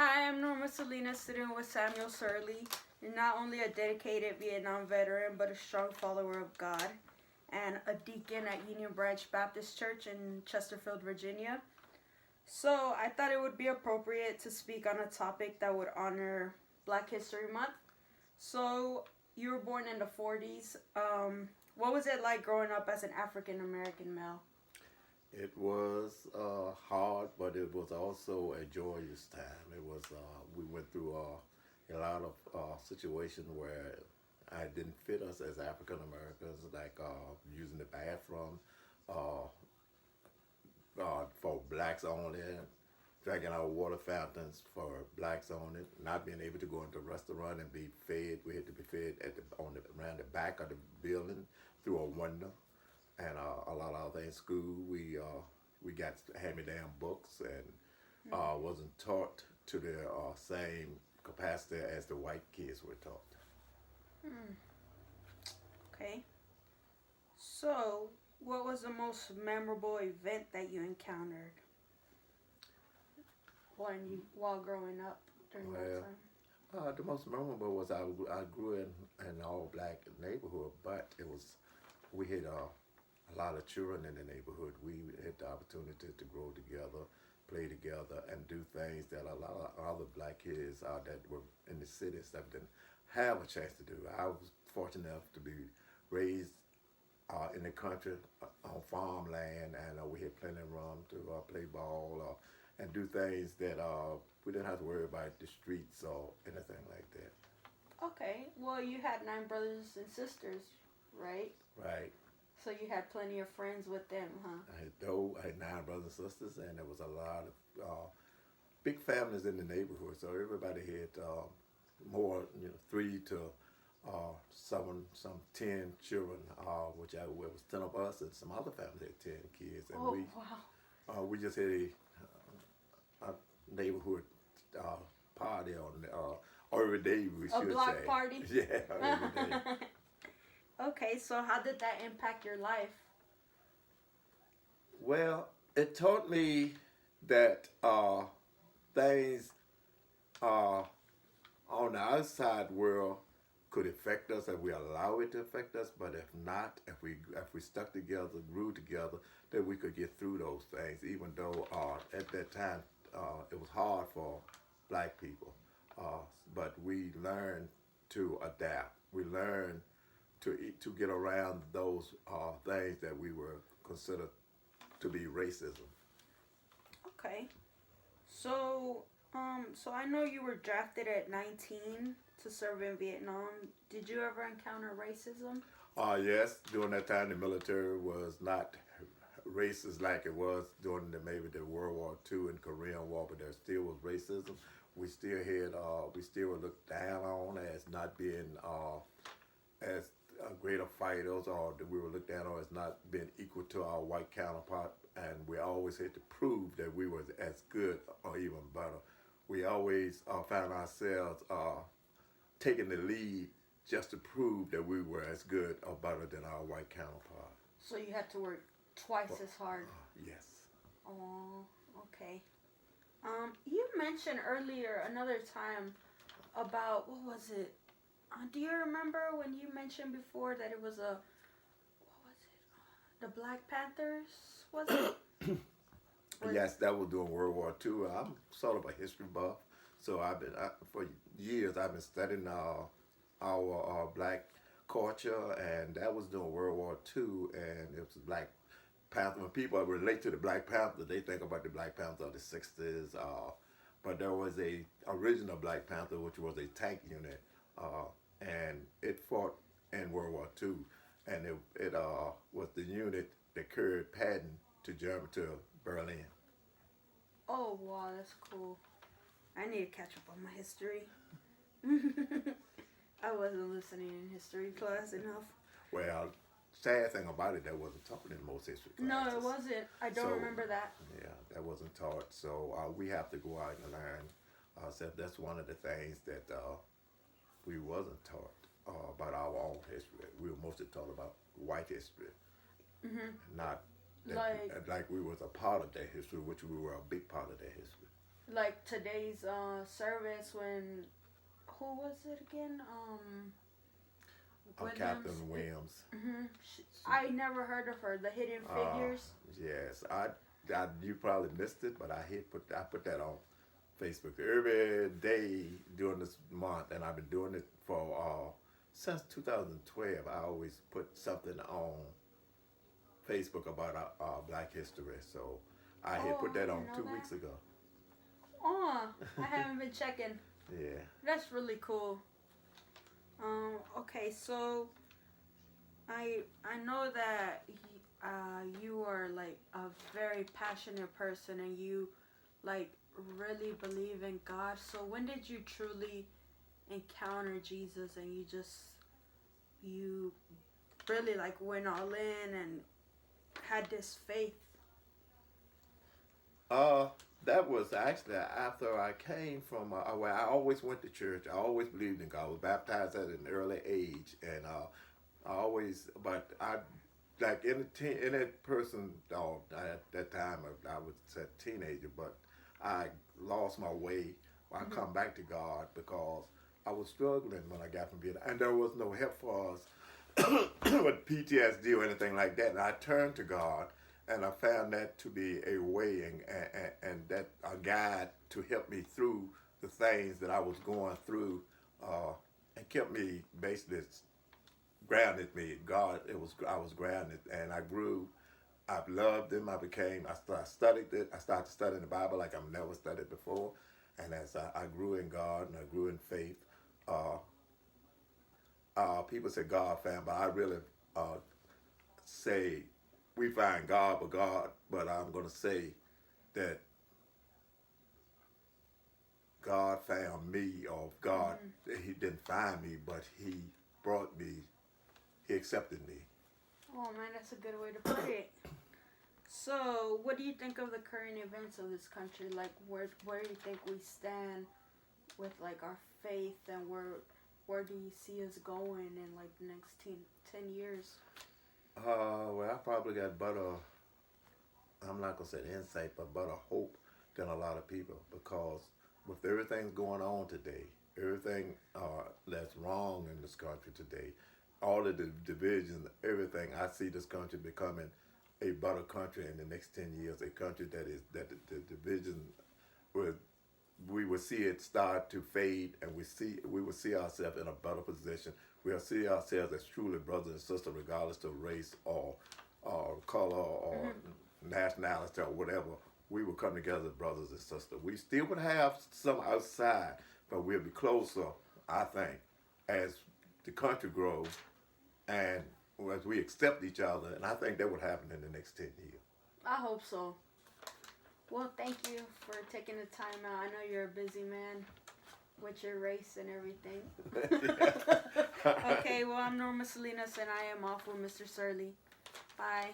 Hi, I'm Norma Salinas, student with Samuel Surley. You're not only a dedicated Vietnam veteran, but a strong follower of God and a deacon at Union Branch Baptist Church in Chesterfield, Virginia. So I thought it would be appropriate to speak on a topic that would honor Black History Month. So you were born in the 40s. What was it like growing up as an African American male? It was hard, but it was also a joyous time. It was we went through a lot of situations where I didn't fit us as African Americans, like using the bathroom uh, for blacks only, drinking our water fountains for blacks only, not being able to go into a restaurant and be fed. We had to be fed at around the back of the building through a window, and a lot of other things. School, we got hand-me-down books and wasn't taught to the same capacity as the white kids were taught. Hmm. Okay. So, what was the most memorable event that you encountered while growing up during that Well, time? the most memorable was I grew in an all black neighborhood, but it was we had a lot of children in the neighborhood. We had the opportunity to grow together, play together, and do things that a lot of other black kids that were in the cities that didn't have a chance to do. I was fortunate enough to be raised in the country on farmland, and we had plenty of room to play ball and do things that we didn't have to worry about the streets or anything like that. Okay. Well, you had nine brothers and sisters, right? Right. So you had plenty of friends with them, huh? I had nine brothers and sisters, and there was a lot of big families in the neighborhood. So everybody had more, 3 to some 10 children, which I it was 10 of us, and some other families had 10 kids, and Oh, wow. we just had a neighborhood party on every day, we A should block say. party? Yeah, every day. Okay, so how did that impact your life? Well, it taught me that things uh, on the outside world could affect us if we allow it to affect us, but if not, if we stuck together, grew together, that we could get through those things. Even though at that time it was hard for black people, uh, but we learned to adapt. We learned to get around those things that we were considered to be racism. Okay. So, so I know you were drafted at 19 to serve in Vietnam. Did you ever encounter racism? Yes, during that time the military was not racist like it was during maybe the World War II and Korean War, but there still was racism. We still were looked down on as not being as greater fighters, or that we were looked down on as not being equal to our white counterpart, and we always had to prove that we were as good or even better. We always found ourselves taking the lead just to prove that we were as good or better than our white counterpart. So you had to work twice But, as hard. yes. Oh, okay. You mentioned earlier another time about what was it? Do you remember when you mentioned before that it was what was it? The Black Panthers, was it? Yes, that was during World War II. I'm sort of a history buff, so for years I've been studying our black culture, and that was during World War II, and it was Black Panther. When people relate to the Black Panther, they think about the Black Panther of the '60s. But there was a original Black Panther, which was a tank unit, and it fought in World War II, and it was the unit that carried Patton to Germany to Berlin. Oh, wow, that's cool. I need to catch up on my history. I wasn't listening in history class enough. Well, sad thing about it, that wasn't taught in most history No, classes. it wasn't. I don't So remember that. yeah, that wasn't taught. So we have to go out and learn. So that's one of the things that we wasn't taught about our own history. We were mostly taught about white history, Mhm. not that, Like, like we was a part of their history, which we were a big part of their history. like today's service when who was it again? Captain Williams. I never heard of her. The Hidden Figures. Yes, you probably missed it, but I put that on Facebook every day during this month, and I've been doing it for since 2012. I always put something on Facebook about Black history, so I had put that on 2 weeks ago. Oh, I haven't been checking. Yeah. That's really cool. Okay, so I know that you are like a very passionate person and you like really believe in God. So when did you truly encounter Jesus and you really like went all in and had this faith? That was actually after I came from where I always went to church. I always believed in God. I was baptized at an early age, and but I like any person. At that time, I was a teenager, but I lost my way. I come back to God because I was struggling when I got from Vietnam, and there was no help for us with PTSD or anything like that. And I turned to God. And I found that to be a way and that a guide to help me through the things that I was going through, and kept me basically grounded me. God, I was grounded, and I grew. I loved Him. I studied it. I started studying the Bible like I've never studied before, and as I grew in God and I grew in faith, people say God found, but I really say. We find God, but I'm going to say that God found me, or God, He didn't find me, but He brought me, He accepted me. Oh man, that's a good way to put it. So, what do you think of the current events of this country? Like, where do you think we stand with like our faith, and where do you see us going in like the next 10 years? Well, I probably got better, I'm not going to say insight, but better hope than a lot of people, because with everything going on today, everything that's wrong in this country today, all of the divisions, everything, I see this country becoming a better country in the next 10 years, a country that the division, we will see it start to fade, and we will see ourselves in a better position. We'll see ourselves as truly brothers and sisters, regardless of race or color or nationality or whatever. We will come together as brothers and sisters. We still would have some outside, but we'll be closer, I think, as the country grows and as we accept each other. And I think that would happen in the next 10 years. I hope so. Well, thank you for taking the time out. I know you're a busy man with your race and everything. Okay, well, I'm Norma Salinas, and I am off with Mr. Surly. Bye.